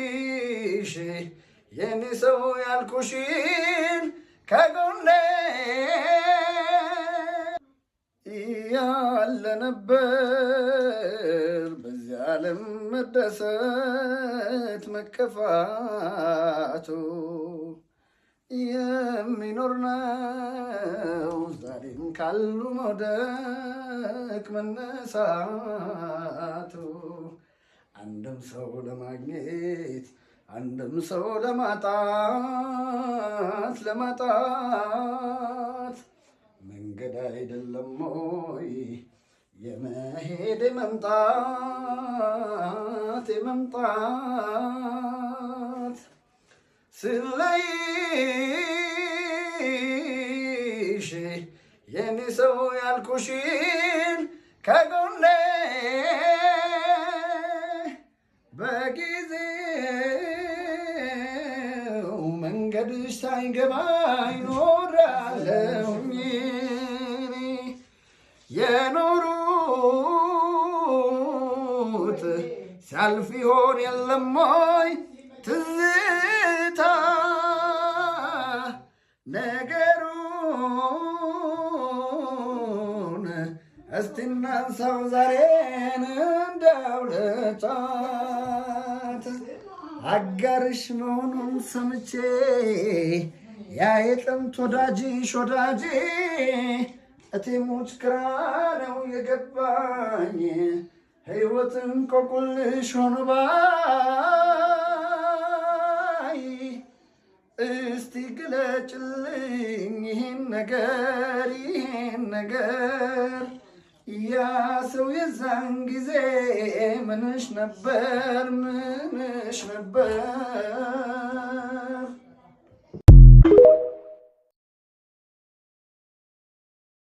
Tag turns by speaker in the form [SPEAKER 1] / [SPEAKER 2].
[SPEAKER 1] ስለይሽ የኔ ሰው ያልኩሽን ከጎኔ ያለ ነበር በዚህ ዓለም መደሰት መከፋቱ የሚኖር ነው ዛሬም ካሉ መውደቅ መነሳቱ አንድም ሰው ለማግኘት አንድም ሰው ለማጣት መንገድ አይደለም ወይ የመሄድ የመምጣት ስለይሽ የኔ ሰው ያልኩሽን ከጎኔ በጊዜው መንገድሽ ሳይገባኝ ኖራለሁኝ የኖሩት ሲያልፍ ይሆን የለም ወይ ትዝታ ነገሩን እስቲ እናንሳው ዛሬን እንዳውለታት አጋርሽ መሆኑን ሰምቼ ያ የጥንት ወዳጅሽ ወዳጄ እቴሞች ግራ ነው የገባኝ ሕይወትን ቆቁልሽ ሆኖ ባይ እስቲ ግለጭልኝ ይህን ነገር ያ ሰው የዛን ጊዜ ምንሽ ነበር